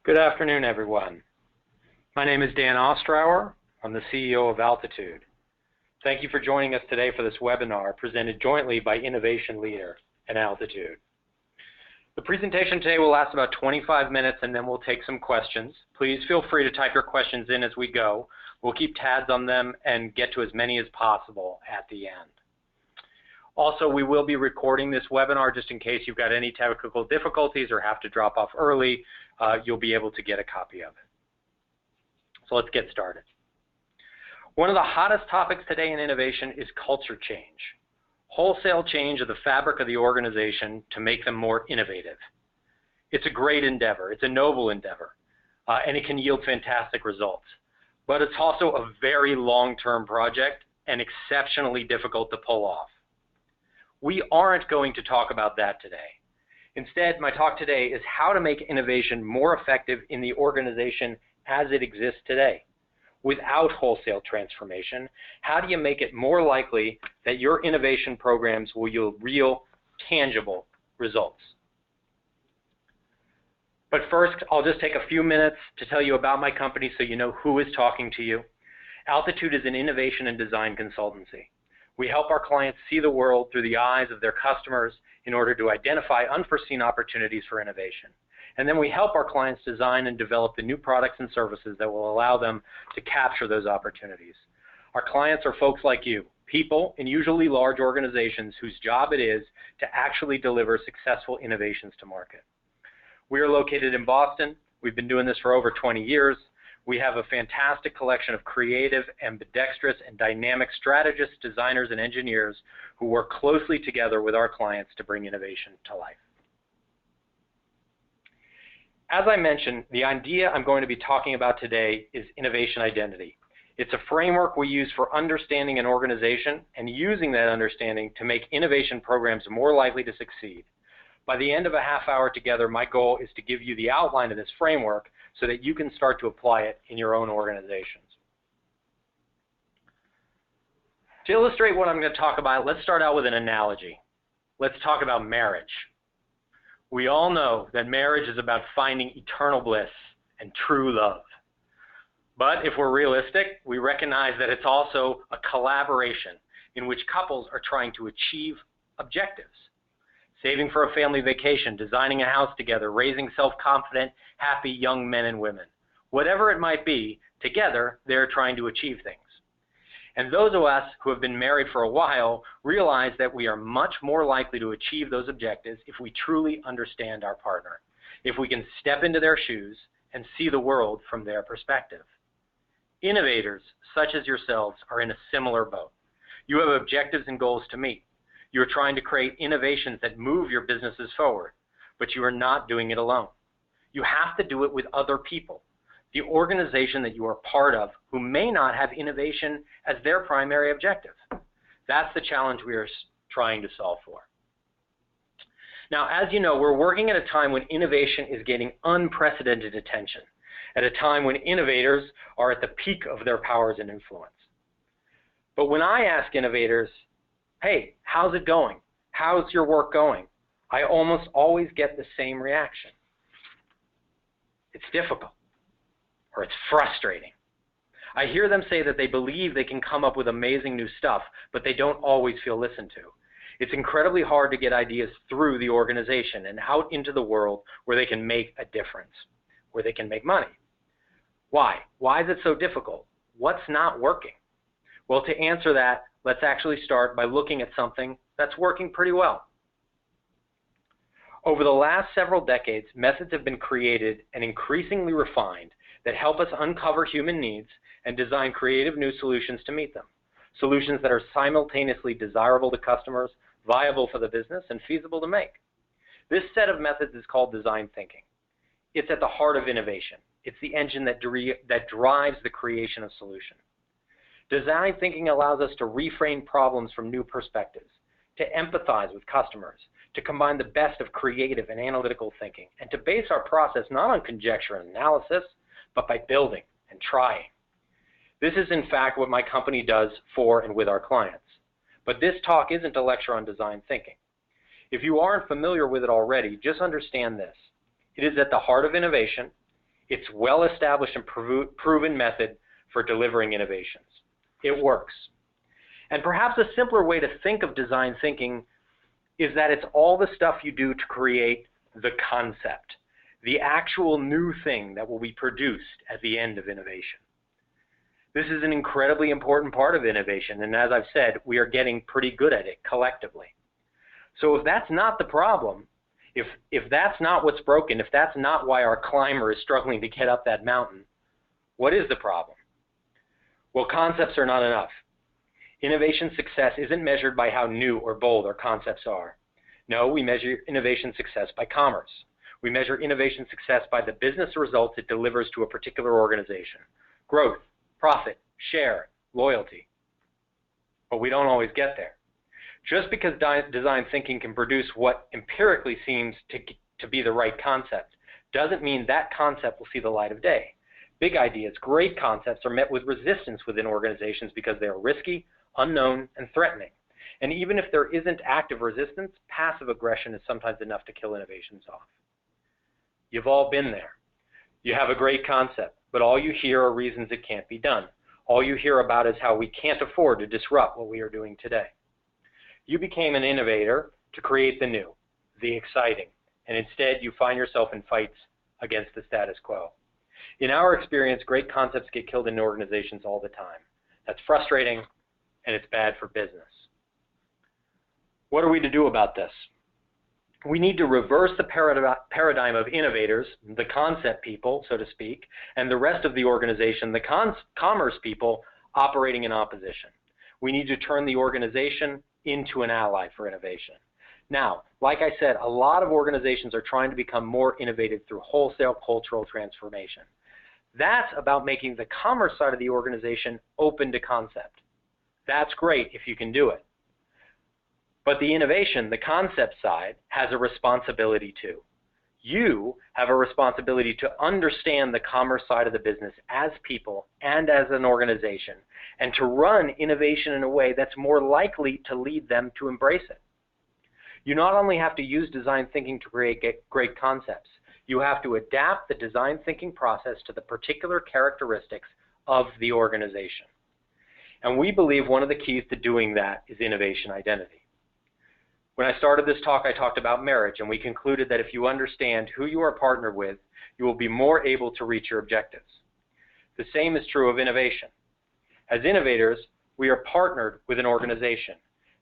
Good afternoon, everyone. My name is Dan Ostrower. I'm the CEO of Altitude. Thank you for joining us today for this webinar presented jointly by Innovation Leader and Altitude. The presentation today will last about 25 minutes and then we'll take some questions. Please feel free to type your questions in as we go. We'll keep tabs on them and get to as many as possible at the end. Also, we will be recording this webinar just in case you've got any technical difficulties or have to drop off early. You'll be able to get a copy of it. So let's get started. One of the hottest topics today in innovation is culture change. Wholesale change of the fabric of the organization to make them more innovative. It's a great endeavor. It's a noble endeavor. And it can yield fantastic results. But it's also a very long-term project and exceptionally difficult to pull off. We aren't going to talk about that today. Instead, my talk today is how to make innovation more effective in the organization as it exists today. Without wholesale transformation, how do you make it more likely that your innovation programs will yield real, tangible results? But first, I'll just take a few minutes to tell you about my company so you know who is talking to you. Altitude is an innovation and design consultancy. We help our clients see the world through the eyes of their customers in order to identify unforeseen opportunities for innovation. And then we help our clients design and develop the new products and services that will allow them to capture those opportunities. Our clients are folks like you, people in usually large organizations whose job it is to actually deliver successful innovations to market. We are located in Boston. We've been doing this for over 20 years. We have a fantastic collection of creative, ambidextrous, and dynamic strategists, designers, and engineers who work closely together with our clients to bring innovation to life. As I mentioned, the idea I'm going to be talking about today is innovation identity. It's a framework we use for understanding an organization and using that understanding to make innovation programs more likely to succeed. By the end of a half hour together, my goal is to give you the outline of this framework so that you can start to apply it in your own organizations. To illustrate what I'm going to talk about, let's start out with an analogy. Let's talk about marriage. We all know that marriage is about finding eternal bliss and true love. But if we're realistic, we recognize that it's also a collaboration in which couples are trying to achieve objectives. Saving for a family vacation, designing a house together, raising self-confident, happy young men and women. Whatever it might be, together they're trying to achieve things. And those of us who have been married for a while realize that we are much more likely to achieve those objectives if we truly understand our partner, if we can step into their shoes and see the world from their perspective. Innovators, such as yourselves, are in a similar boat. You have objectives and goals to meet. You're trying to create innovations that move your businesses forward, but you are not doing it alone. You have to do it with other people, the organization that you are part of, who may not have innovation as their primary objective. That's the challenge we are trying to solve for. Now, as you know, we're working at a time when innovation is getting unprecedented attention, at a time when innovators are at the peak of their powers and influence. But when I ask innovators, hey, how's it going? How's your work going? I almost always get the same reaction. It's difficult, or it's frustrating. I hear them say that they believe they can come up with amazing new stuff, but they don't always feel listened to. It's incredibly hard to get ideas through the organization and out into the world where they can make a difference, where they can make money. Why? Why is it so difficult? What's not working? Well, to answer that, let's actually start by looking at something that's working pretty well. Over the last several decades, methods have been created and increasingly refined that help us uncover human needs and design creative new solutions to meet them. Solutions that are simultaneously desirable to customers, viable for the business, and feasible to make. This set of methods is called design thinking. It's at the heart of innovation. It's the engine that drives the creation of solutions. Design thinking allows us to reframe problems from new perspectives, to empathize with customers, to combine the best of creative and analytical thinking, and to base our process not on conjecture and analysis, but by building and trying. This is in fact what my company does for and with our clients. But this talk isn't a lecture on design thinking. If you aren't familiar with it already, just understand this. It is at the heart of innovation. It's well-established and proven method for delivering innovations. It works. And perhaps a simpler way to think of design thinking is that it's all the stuff you do to create the concept, the actual new thing that will be produced at the end of innovation. This is an incredibly important part of innovation, and as I've said, we are getting pretty good at it collectively. So if that's not the problem, if that's not what's broken, if that's not why our climber is struggling to get up that mountain, what is the problem? Well, concepts are not enough. Innovation success isn't measured by how new or bold our concepts are. No, we measure innovation success by commerce. We measure innovation success by the business results it delivers to a particular organization. Growth, profit, share, loyalty. But we don't always get there. Just because design thinking can produce what empirically seems to be the right concept doesn't mean that concept will see the light of day. Big ideas, great concepts are met with resistance within organizations because they are risky, unknown, and threatening. And even if there isn't active resistance, passive aggression is sometimes enough to kill innovations off. You've all been there. You have a great concept, but all you hear are reasons it can't be done. All you hear about is how we can't afford to disrupt what we are doing today. You became an innovator to create the new, the exciting, and instead you find yourself in fights against the status quo. In our experience, great concepts get killed in organizations all the time. That's frustrating, and it's bad for business. What are we to do about this? We need to reverse the paradigm of innovators, the concept people, so to speak, and the rest of the organization, the commerce people, operating in opposition. We need to turn the organization into an ally for innovation. Now, like I said, a lot of organizations are trying to become more innovative through wholesale cultural transformation. That's about making the commerce side of the organization open to concept. That's great if you can do it. But the innovation, the concept side, has a responsibility too. You have a responsibility to understand the commerce side of the business as people and as an organization, and to run innovation in a way that's more likely to lead them to embrace it. You not only have to use design thinking to create great concepts, you have to adapt the design thinking process to the particular characteristics of the organization. And we believe one of the keys to doing that is innovation identity. When I started this talk, I talked about marriage, and we concluded that if you understand who you are partnered with, you will be more able to reach your objectives. The same is true of innovation. As innovators, we are partnered with an organization,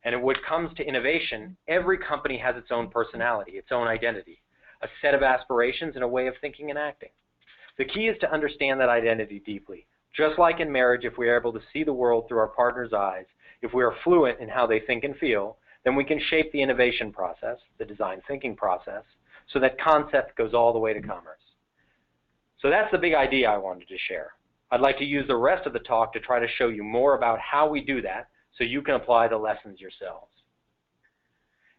and when it comes to innovation, every company has its own personality, its own identity, a set of aspirations, and a way of thinking and acting. The key is to understand that identity deeply. Just like in marriage, if we are able to see the world through our partner's eyes, if we are fluent in how they think and feel, then we can shape the innovation process, the design thinking process, so that concept goes all the way to commerce. So that's the big idea I wanted to share. I'd like to use the rest of the talk to try to show you more about how we do that so you can apply the lessons yourselves.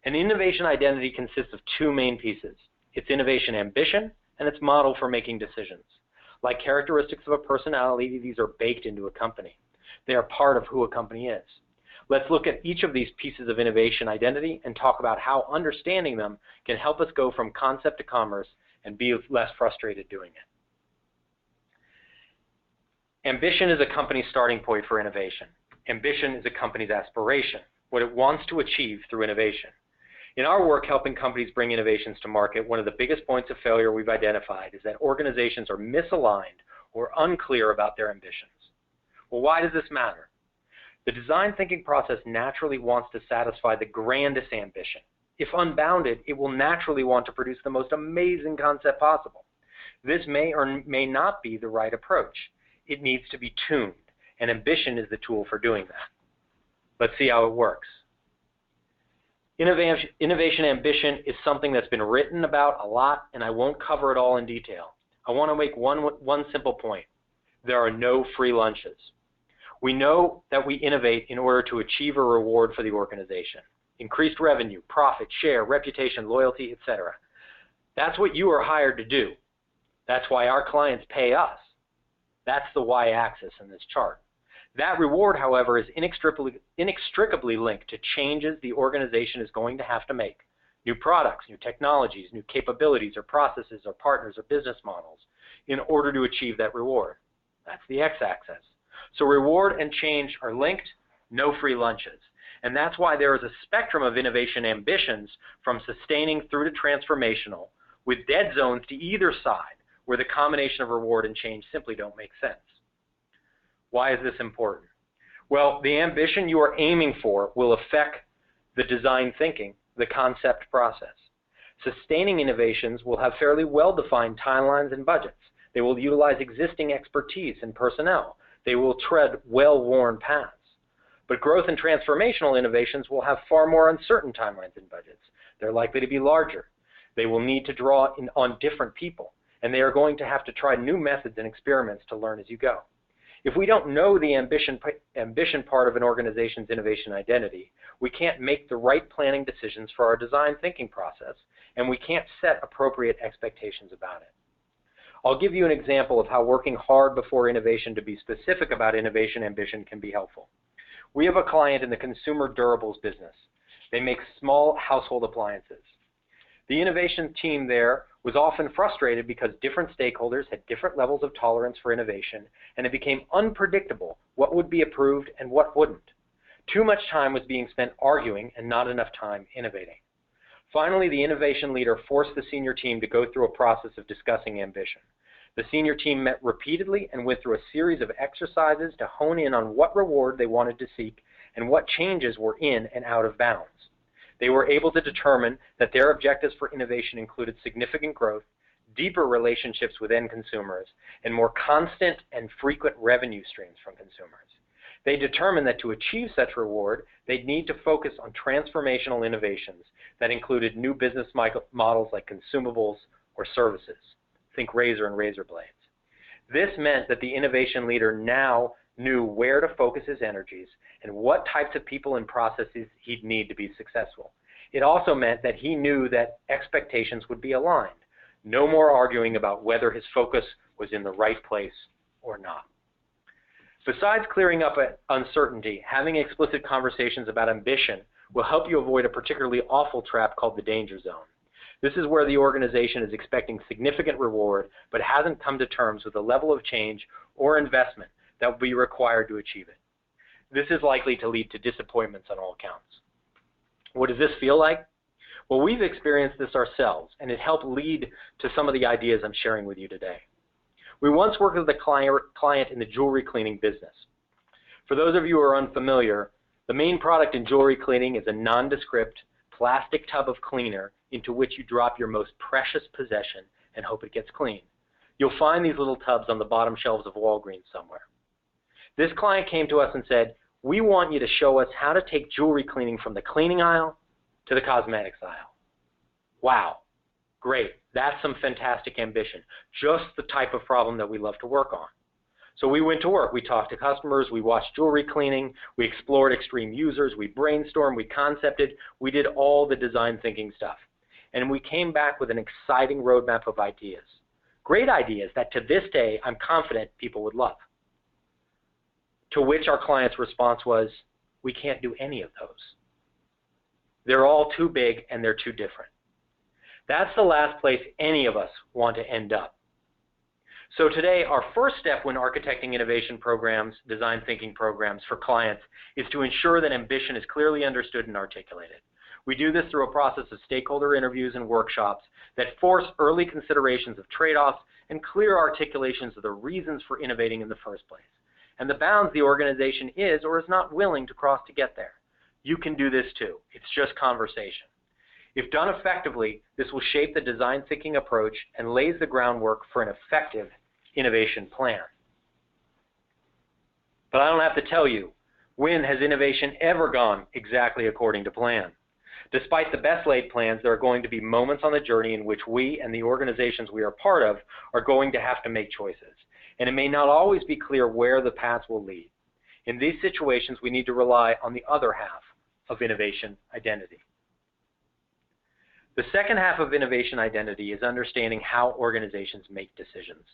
An innovation identity consists of two main pieces. Its innovation ambition and its model for making decisions. Like characteristics of a personality, these are baked into a company. They are part of who a company is. Let's look at each of these pieces of innovation identity and talk about how understanding them can help us go from concept to commerce and be less frustrated doing it. Ambition is a company's starting point for innovation. Ambition is a company's aspiration, what it wants to achieve through innovation. In our work helping companies bring innovations to market, one of the biggest points of failure we've identified is that organizations are misaligned or unclear about their ambitions. Well, why does this matter? The design thinking process naturally wants to satisfy the grandest ambition. If unbounded, it will naturally want to produce the most amazing concept possible. This may or may not be the right approach. It needs to be tuned, and ambition is the tool for doing that. Let's see how it works. Innovation ambition is something that's been written about a lot, and I won't cover it all in detail. I want to make one simple point. There are no free lunches. We know that we innovate in order to achieve a reward for the organization. Increased revenue, profit, share, reputation, loyalty, etc. That's what you are hired to do. That's why our clients pay us. That's the y-axis in this chart. That reward, however, is inextricably linked to changes the organization is going to have to make new products, new technologies, new capabilities or processes or partners or business models in order to achieve that reward. That's the x-axis. So reward and change are linked, no free lunches. And that's why there is a spectrum of innovation ambitions from sustaining through to transformational, with dead zones to either side, where the combination of reward and change simply don't make sense. Why is this important? Well, the ambition you are aiming for will affect the design thinking, the concept process. Sustaining innovations will have fairly well-defined timelines and budgets. They will utilize existing expertise and personnel. They will tread well-worn paths. But growth and transformational innovations will have far more uncertain timelines and budgets. They're likely to be larger. They will need to draw on different people, and they are going to have to try new methods and experiments to learn as you go. If we don't know the ambition part of an organization's innovation identity, we can't make the right planning decisions for our design thinking process, and we can't set appropriate expectations about it. I'll give you an example of how working hard before innovation to be specific about innovation ambition can be helpful. We have a client in the consumer durables business. They make small household appliances. The innovation team there was often frustrated because different stakeholders had different levels of tolerance for innovation, and it became unpredictable what would be approved and what wouldn't. Too much time was being spent arguing and not enough time innovating. Finally, the innovation leader forced the senior team to go through a process of discussing ambition. The senior team met repeatedly and went through a series of exercises to hone in on what reward they wanted to seek and what changes were in and out of bounds. They were able to determine that their objectives for innovation included significant growth, deeper relationships with end consumers, and more constant and frequent revenue streams from consumers. They determined that to achieve such reward, they'd need to focus on transformational innovations that included new business models like consumables or services. Think razor and razor blades. This meant that the innovation leader now knew where to focus his energies and what types of people and processes he'd need to be successful. It also meant that he knew that expectations would be aligned. No more arguing about whether his focus was in the right place or not. Besides clearing up uncertainty, having explicit conversations about ambition will help you avoid a particularly awful trap called the danger zone. This is where the organization is expecting significant reward but hasn't come to terms with the level of change or investment that will be required to achieve it. This is likely to lead to disappointments on all counts. What does this feel like? Well, we've experienced this ourselves, and it helped lead to some of the ideas I'm sharing with you today. We once worked with a client in the jewelry cleaning business. For those of you who are unfamiliar, the main product in jewelry cleaning is a nondescript plastic tub of cleaner into which you drop your most precious possession and hope it gets clean. You'll find these little tubs on the bottom shelves of Walgreens somewhere. This client came to us and said, "We want you to show us how to take jewelry cleaning from the cleaning aisle to the cosmetics aisle." Wow, great. That's some fantastic ambition. Just the type of problem that we love to work on. So we went to work. We talked to customers. We watched jewelry cleaning. We explored extreme users. We brainstormed. We concepted. We did all the design thinking stuff. And we came back with an exciting roadmap of ideas. Great ideas that to this day I'm confident people would love. To which our client's response was, "We can't do any of those. They're all too big and they're too different." That's the last place any of us want to end up. So today, our first step when architecting innovation programs, design thinking programs for clients, is to ensure that ambition is clearly understood and articulated. We do this through a process of stakeholder interviews and workshops that force early considerations of trade-offs and clear articulations of the reasons for innovating in the first place, and the bounds the organization is or is not willing to cross to get there. You can do this too. It's just conversation. If done effectively, this will shape the design thinking approach and lays the groundwork for an effective innovation plan. But I don't have to tell you, when has innovation ever gone exactly according to plan? Despite the best laid plans, there are going to be moments on the journey in which we and the organizations we are part of are going to have to make choices. And it may not always be clear where the paths will lead. In these situations, we need to rely on the other half of innovation identity. The second half of innovation identity is understanding how organizations make decisions.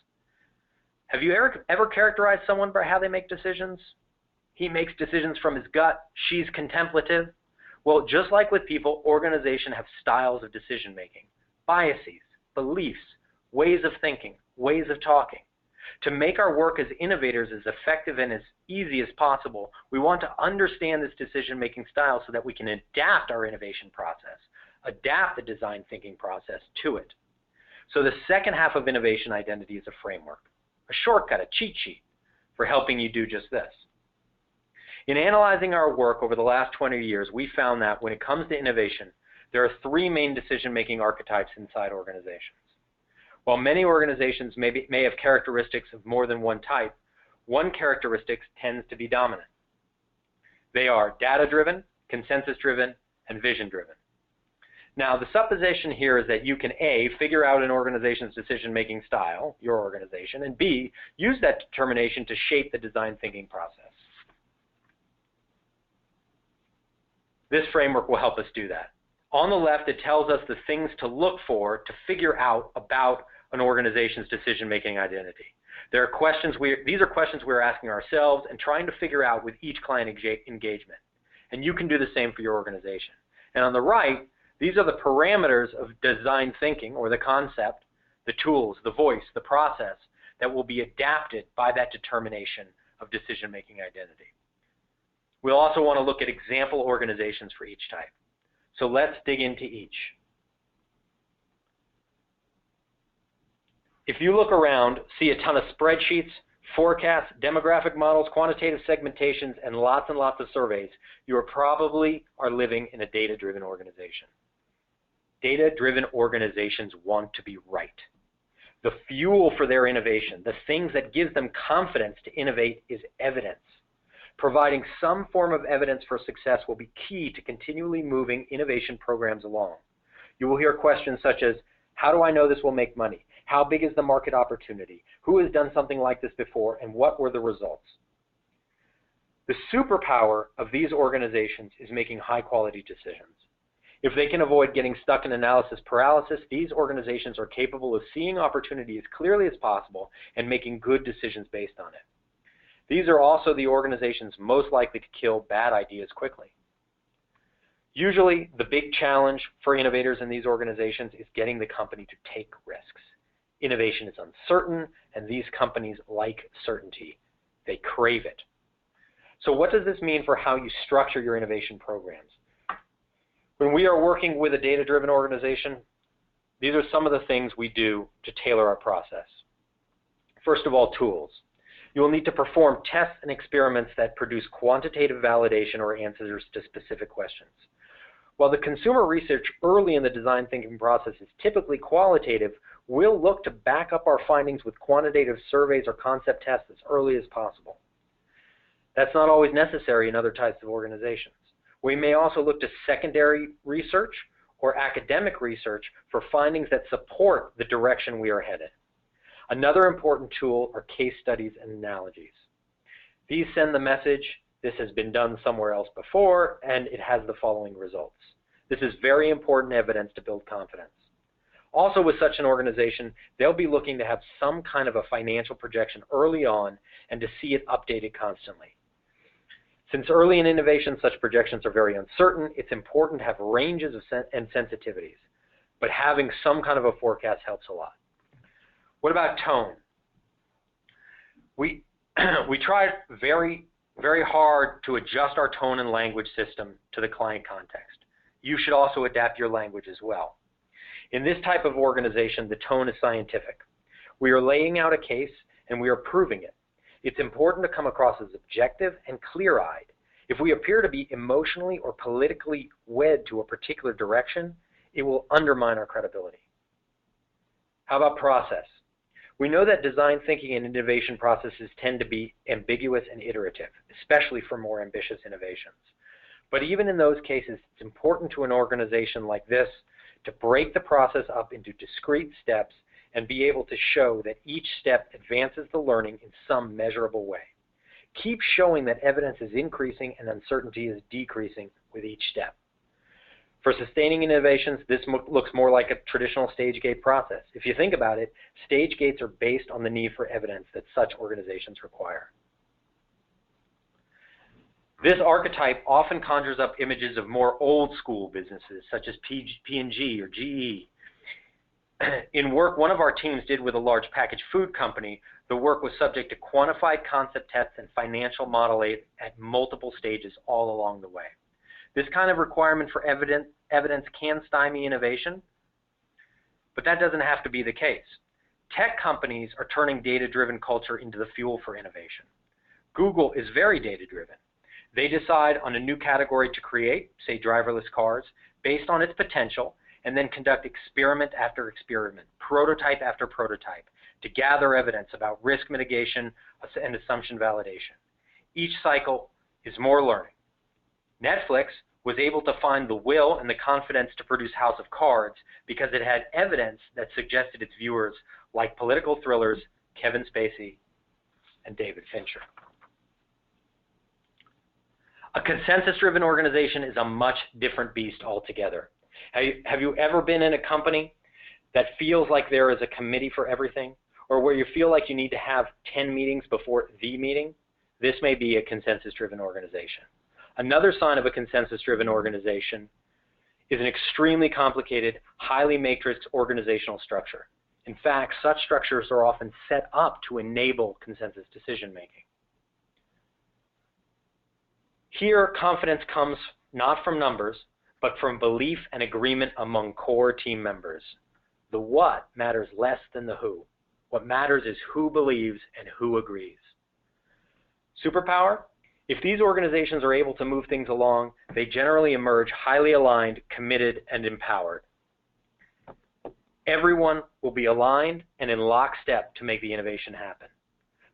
Have you ever characterized someone by how they make decisions? He makes decisions from his gut. She's contemplative. Well, just like with people, organizations have styles of decision making, biases, beliefs, ways of thinking, ways of talking. To make our work as innovators as effective and as easy as possible, we want to understand this decision-making style so that we can adapt our innovation process, adapt the design thinking process to it. So the second half of innovation identity is a framework, a shortcut, a cheat sheet for helping you do just this. In analyzing our work over the last 20 years, we found that when it comes to innovation, there are three main decision-making archetypes inside organizations. While many organizations may have characteristics of more than one type, one characteristic tends to be dominant. They are data-driven, consensus-driven, and vision-driven. Now, the supposition here is that you can A, figure out an organization's decision-making style, your organization, and B, use that determination to shape the design thinking process. This framework will help us do that. On the left, it tells us the things to look for to figure out about an organization's decision-making identity. These are questions we're asking ourselves and trying to figure out with each client engagement. And you can do the same for your organization. And on the right, these are the parameters of design thinking, or the concept, the tools, the voice, the process that will be adapted by that determination of decision-making identity. We'll also want to look at example organizations for each type. So let's dig into each. If you look around, see a ton of spreadsheets, forecasts, demographic models, quantitative segmentations, and lots of surveys, you probably are living in a data-driven organization. Data-driven organizations want to be right. The fuel for their innovation, the things that gives them confidence to innovate, is evidence. Providing some form of evidence for success will be key to continually moving innovation programs along. You will hear questions such as, how do I know this will make money? How big is the market opportunity? Who has done something like this before, and what were the results? The superpower of these organizations is making high-quality decisions. If they can avoid getting stuck in analysis paralysis, these organizations are capable of seeing opportunity as clearly as possible and making good decisions based on it. These are also the organizations most likely to kill bad ideas quickly. Usually, the big challenge for innovators in these organizations is getting the company to take risks. Innovation is uncertain, and these companies like certainty. They crave it. So what does this mean for how you structure your innovation programs? When we are working with a data-driven organization, these are some of the things we do to tailor our process. First of all, tools. You will need to perform tests and experiments that produce quantitative validation or answers to specific questions. While the consumer research early in the design thinking process is typically qualitative, we'll look to back up our findings with quantitative surveys or concept tests as early as possible. That's not always necessary in other types of organizations. We may also look to secondary research or academic research for findings that support the direction we are headed. Another important tool are case studies and analogies. These send the message, this has been done somewhere else before, and it has the following results. This is very important evidence to build confidence. Also, with such an organization, they'll be looking to have some kind of a financial projection early on and to see it updated constantly. Since early in innovation, such projections are very uncertain, it's important to have ranges and sensitivities, but having some kind of a forecast helps a lot. What about tone? We try very hard to adjust our tone and language system to the client context. You should also adapt your language as well. In this type of organization, the tone is scientific. We are laying out a case and we are proving it. It's important to come across as objective and clear-eyed. If we appear to be emotionally or politically wed to a particular direction, it will undermine our credibility. How about process? We know that design thinking and innovation processes tend to be ambiguous and iterative, especially for more ambitious innovations. But even in those cases, it's important to an organization like this to break the process up into discrete steps and be able to show that each step advances the learning in some measurable way. Keep showing that evidence is increasing and uncertainty is decreasing with each step. For sustaining innovations, this looks more like a traditional stage gate process. If you think about it, stage gates are based on the need for evidence that such organizations require. This archetype often conjures up images of more old-school businesses, such as P&G or GE. In work one of our teams did with a large packaged food company, the work was subject to quantified concept tests and financial modeling at multiple stages all along the way. This kind of requirement for evidence can stymie innovation, but that doesn't have to be the case. Tech companies are turning data-driven culture into the fuel for innovation. Google is very data-driven. They decide on a new category to create, say driverless cars, based on its potential, and then conduct experiment after experiment, prototype after prototype, to gather evidence about risk mitigation and assumption validation. Each cycle is more learning. Netflix was able to find the will and the confidence to produce House of Cards because it had evidence that suggested its viewers like political thrillers, Kevin Spacey, and David Fincher. A consensus-driven organization is a much different beast altogether. Have you ever been in a company that feels like there is a committee for everything, or where you feel like you need to have 10 meetings before the meeting? This may be a consensus-driven organization. Another sign of a consensus-driven organization is an extremely complicated, highly matrixed organizational structure. In fact, such structures are often set up to enable consensus decision-making. Here, confidence comes not from numbers, but from belief and agreement among core team members. The what matters less than the who. What matters is who believes and who agrees. Superpower? If these organizations are able to move things along, they generally emerge highly aligned, committed, and empowered. Everyone will be aligned and in lockstep to make the innovation happen.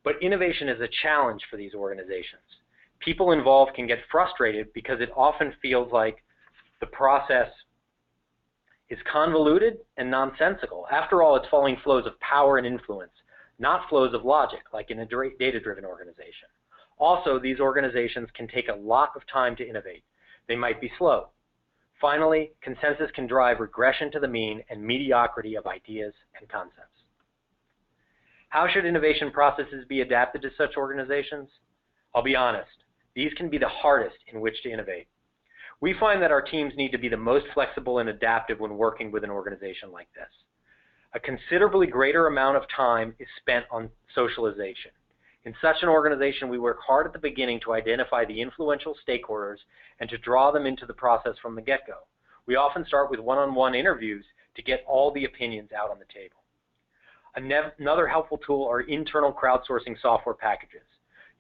But innovation is a challenge for these organizations. People involved can get frustrated because it often feels like the process is convoluted and nonsensical. After all, it's following flows of power and influence, not flows of logic, like in a data-driven organization. Also, these organizations can take a lot of time to innovate. They might be slow. Finally, consensus can drive regression to the mean and mediocrity of ideas and concepts. How should innovation processes be adapted to such organizations? I'll be honest, these can be the hardest in which to innovate. We find that our teams need to be the most flexible and adaptive when working with an organization like this. A considerably greater amount of time is spent on socialization. In such an organization, we work hard at the beginning to identify the influential stakeholders and to draw them into the process from the get-go. We often start with one-on-one interviews to get all the opinions out on the table. Another helpful tool are internal crowdsourcing software packages.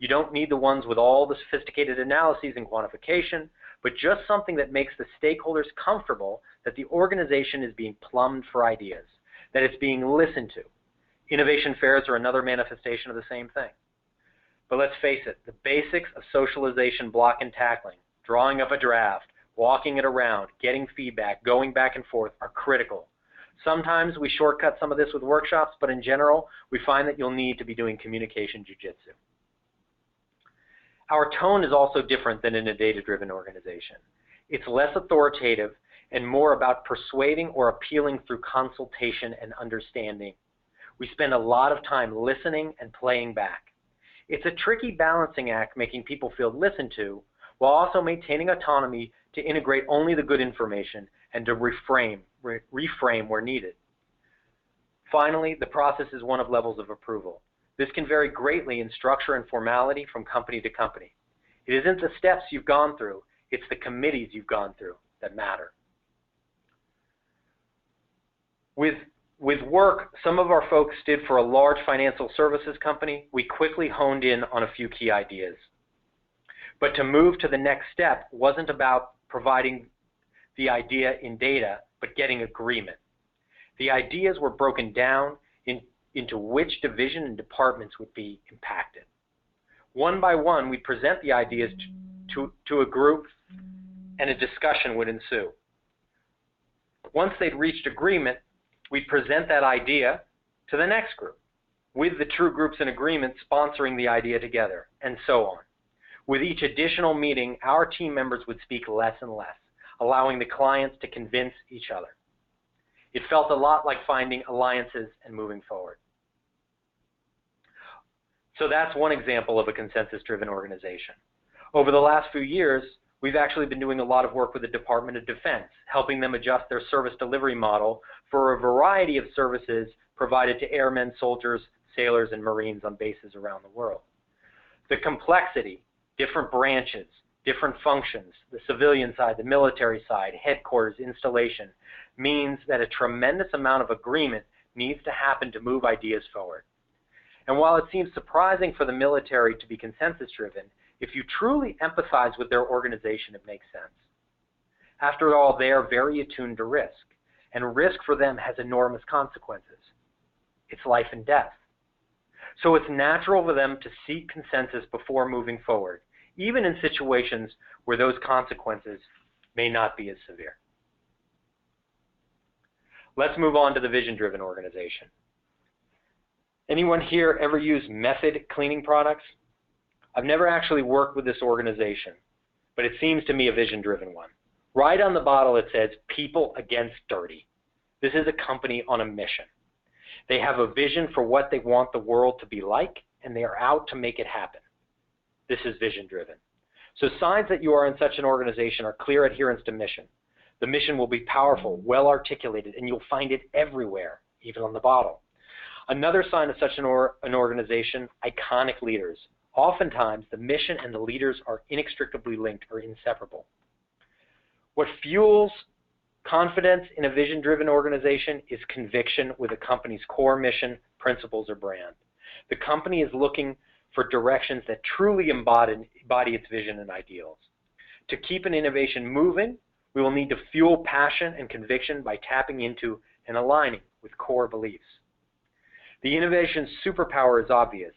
You don't need the ones with all the sophisticated analyses and quantification, but just something that makes the stakeholders comfortable that the organization is being plumbed for ideas, that it's being listened to. Innovation fairs are another manifestation of the same thing. But let's face it, the basics of socialization, block and tackling, drawing up a draft, walking it around, getting feedback, going back and forth are critical. Sometimes we shortcut some of this with workshops, but in general, we find that you'll need to be doing communication jiu-jitsu. Our tone is also different than in a data-driven organization. It's less authoritative and more about persuading or appealing through consultation and understanding. We spend a lot of time listening and playing back. It's a tricky balancing act making people feel listened to while also maintaining autonomy to integrate only the good information and to reframe where needed. Finally, the process is one of levels of approval. This can vary greatly in structure and formality from company to company. It isn't the steps you've gone through, it's the committees you've gone through that matter. With work some of our folks did for a large financial services company, we quickly honed in on a few key ideas. But to move to the next step wasn't about providing the idea in data, but getting agreement. The ideas were broken down into which division and departments would be impacted. One by one, we'd present the ideas to a group, and a discussion would ensue. Once they'd reached agreement, we'd present that idea to the next group, with the true groups in agreement sponsoring the idea together, and so on. With each additional meeting, our team members would speak less and less, allowing the clients to convince each other. It felt a lot like finding alliances and moving forward. So that's one example of a consensus-driven organization. Over the last few years, we've actually been doing a lot of work with the Department of Defense, helping them adjust their service delivery model for a variety of services provided to airmen, soldiers, sailors, and Marines on bases around the world. The complexity, different branches, different functions, the civilian side, the military side, headquarters, installation, means that a tremendous amount of agreement needs to happen to move ideas forward. And while it seems surprising for the military to be consensus-driven, if you truly empathize with their organization, it makes sense. After all, they are very attuned to risk, and risk for them has enormous consequences. It's life and death. So it's natural for them to seek consensus before moving forward, even in situations where those consequences may not be as severe. Let's move on to the vision-driven organization. Anyone here ever use Method cleaning products? I've never actually worked with this organization, but it seems to me a vision-driven one. Right on the bottle it says, "People Against Dirty." This is a company on a mission. They have a vision for what they want the world to be like, and they are out to make it happen. This is vision-driven. So signs that you are in such an organization are clear adherence to mission. The mission will be powerful, well-articulated, and you'll find it everywhere, even on the bottle. Another sign of such an organization, iconic leaders. Oftentimes, the mission and the leaders are inextricably linked or inseparable. What fuels confidence in a vision-driven organization is conviction with a company's core mission, principles, or brand. The company is looking for directions that truly embody its vision and ideals. To keep an innovation moving, we will need to fuel passion and conviction by tapping into and aligning with core beliefs. The innovation superpower is obvious.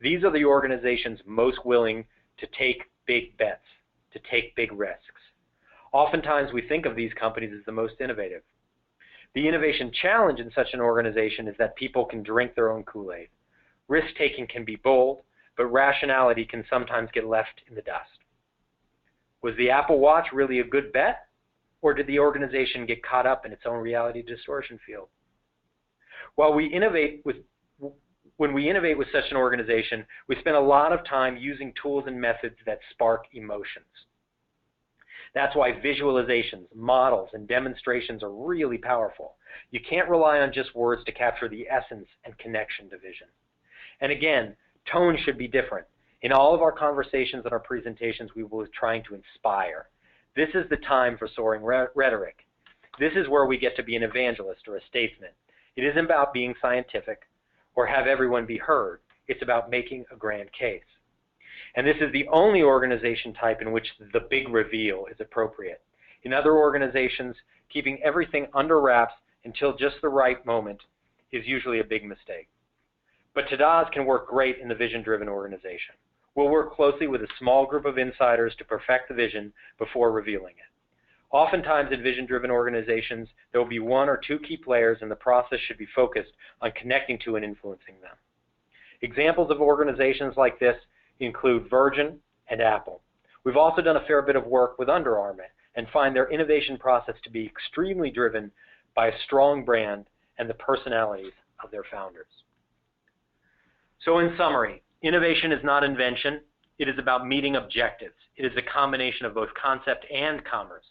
These are the organizations most willing to take big bets, to take big risks. Oftentimes we think of these companies as the most innovative. The innovation challenge in such an organization is that people can drink their own Kool-Aid. Risk-taking can be bold, but rationality can sometimes get left in the dust. Was the Apple Watch really a good bet, or did the organization get caught up in its own reality distortion field? When we innovate with such an organization, we spend a lot of time using tools and methods that spark emotions. That's why visualizations, models, and demonstrations are really powerful. You can't rely on just words to capture the essence and connection to vision. And again, tone should be different. In all of our conversations and our presentations, we will be trying to inspire. This is the time for soaring rhetoric. This is where we get to be an evangelist or a statesman. It isn't about being scientific or have everyone be heard. It's about making a grand case. And this is the only organization type in which the big reveal is appropriate. In other organizations, keeping everything under wraps until just the right moment is usually a big mistake. But TDAs can work great in the vision-driven organization. We'll work closely with a small group of insiders to perfect the vision before revealing it. Oftentimes in vision-driven organizations, there will be one or two key players, and the process should be focused on connecting to and influencing them. Examples of organizations like this include Virgin and Apple. We've also done a fair bit of work with Under Armour and find their innovation process to be extremely driven by a strong brand and the personalities of their founders. So in summary, innovation is not invention. It is about meeting objectives. It is a combination of both concept and commerce.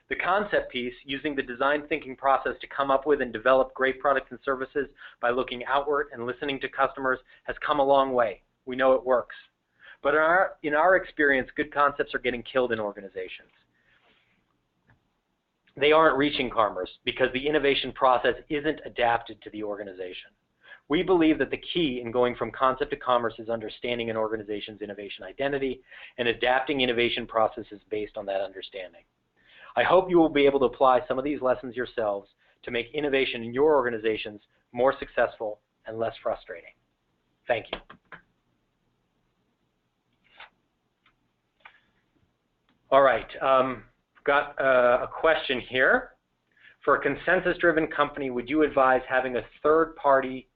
The concept piece, using the design thinking process to come up with and develop great products and services by looking outward and listening to customers, has come a long way. We know it works. But in our experience, good concepts are getting killed in organizations. They aren't reaching commerce because the innovation process isn't adapted to the organization. We believe that the key in going from concept to commerce is understanding an organization's innovation identity and adapting innovation processes based on that understanding. I hope you will be able to apply some of these lessons yourselves to make innovation in your organizations more successful and less frustrating. Thank you. All right, got a question here. For a consensus-driven company, would you advise having a third party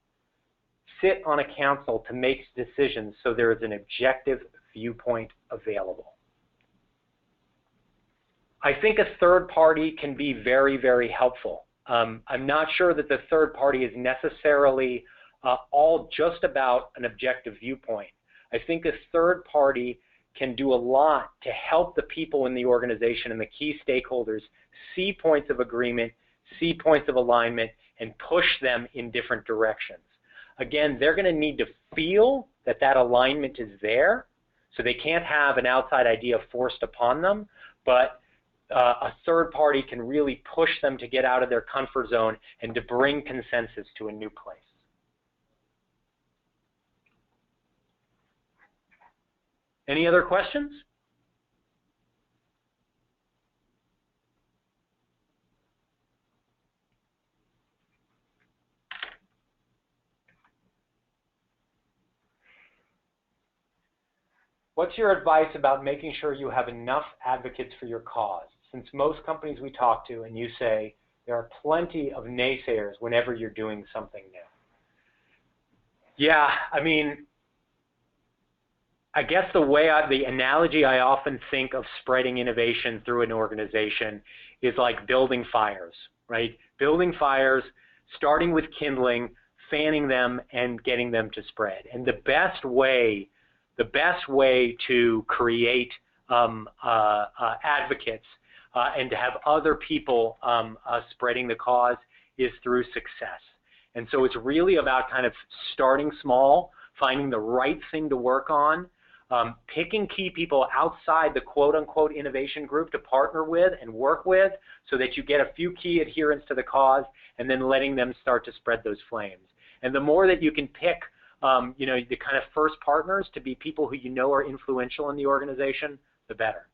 sit on a council to make decisions so there is an objective viewpoint available? I think a third party can be very, very helpful. I'm not sure that the third party is necessarily all just about an objective viewpoint. I think a third party can do a lot to help the people in the organization and the key stakeholders see points of agreement, see points of alignment, and push them in different directions. Again, they're going to need to feel that that alignment is there, so they can't have an outside idea forced upon them, but a third party can really push them to get out of their comfort zone and to bring consensus to a new place. Any other questions? What's your advice about making sure you have enough advocates for your cause? Since most companies we talk to, and you say there are plenty of naysayers whenever you're doing something new. Yeah, I mean, I guess the analogy I often think of spreading innovation through an organization is like building fires, right? Building fires, starting with kindling, fanning them, and getting them to spread. And the best way to create advocates and to have other people spreading the cause is through success. And so it's really about kind of starting small, finding the right thing to work on, picking key people outside the quote-unquote innovation group to partner with and work with so that you get a few key adherents to the cause, and then letting them start to spread those flames. And the more that you can pick you know, the kind of first partners to be people who you know are influential in the organization, the better.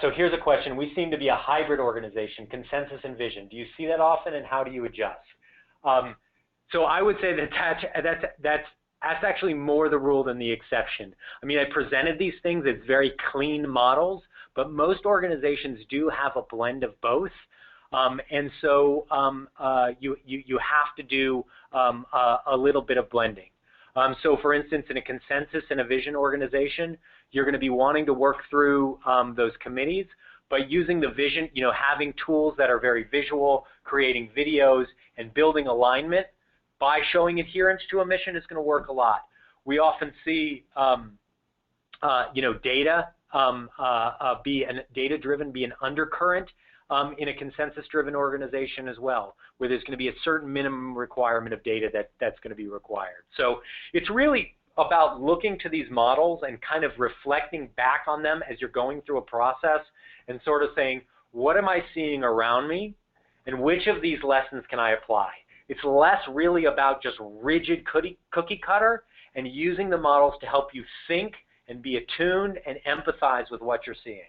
So here's a question. We seem to be a hybrid organization, consensus and vision. Do you see that often, and how do you adjust? So I would say that that's actually more the rule than the exception. I mean, I presented these things as very clean models, but most organizations do have a blend of both. And so you have to do a little bit of blending. So for instance, in a consensus and a vision organization, you're going to be wanting to work through those committees, but using the vision, you know, having tools that are very visual, creating videos, and building alignment by showing adherence to a mission is going to work a lot. We often see, you know, data-driven be an undercurrent in a consensus-driven organization as well, where there's going to be a certain minimum requirement of data that's going to be required. So it's really about looking to these models and kind of reflecting back on them as you're going through a process and sort of saying, what am I seeing around me, and which of these lessons can I apply? It's less really about just rigid cookie cutter and using the models to help you think and be attuned and empathize with what you're seeing.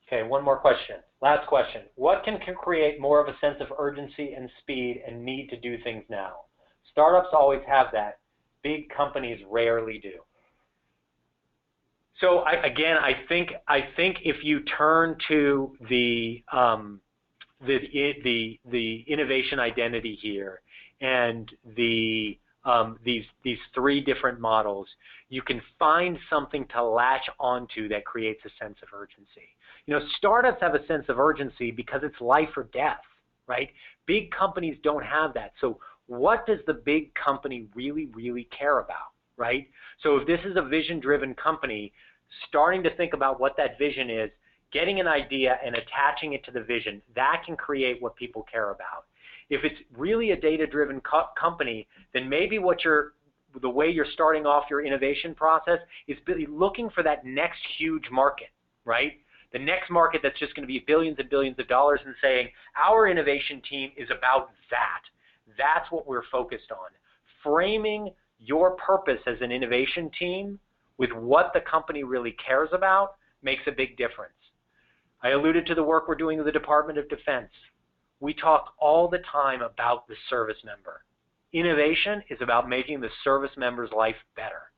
Okay, one more question. Last question. What can create more of a sense of urgency and speed and need to do things now? Startups always have that. Big companies rarely do. So I think if you turn to the innovation identity here and these three different models, you can find something to latch onto that creates a sense of urgency. You know, startups have a sense of urgency because it's life or death, right? Big companies don't have that. So what does the big company really, really care about, right? So if this is a vision-driven company, starting to think about what that vision is, getting an idea and attaching it to the vision, that can create what people care about. If it's really a data-driven company, then maybe the way you're starting off your innovation process is looking for that next huge market, right? The next market that's just going to be billions and billions of dollars, and saying, our innovation team is about that. That's what we're focused on. Framing your purpose as an innovation team with what the company really cares about makes a big difference. I alluded to the work we're doing with the Department of Defense. We talk all the time about the service member. Innovation is about making the service member's life better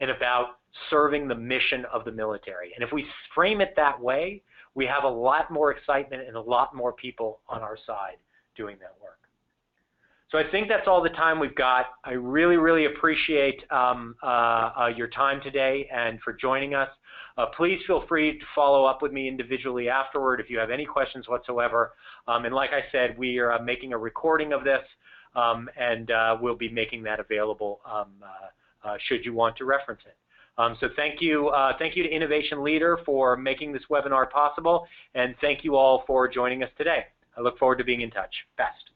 and about serving the mission of the military. And if we frame it that way, we have a lot more excitement and a lot more people on our side doing that work. So I think that's all the time we've got. I really, really appreciate your time today and for joining us. Please feel free to follow up with me individually afterward if you have any questions whatsoever. And like I said, we are making a recording of this, and we'll be making that available should you want to reference it. So thank you to Innovation Leader for making this webinar possible, and thank you all for joining us today. I look forward to being in touch. Best.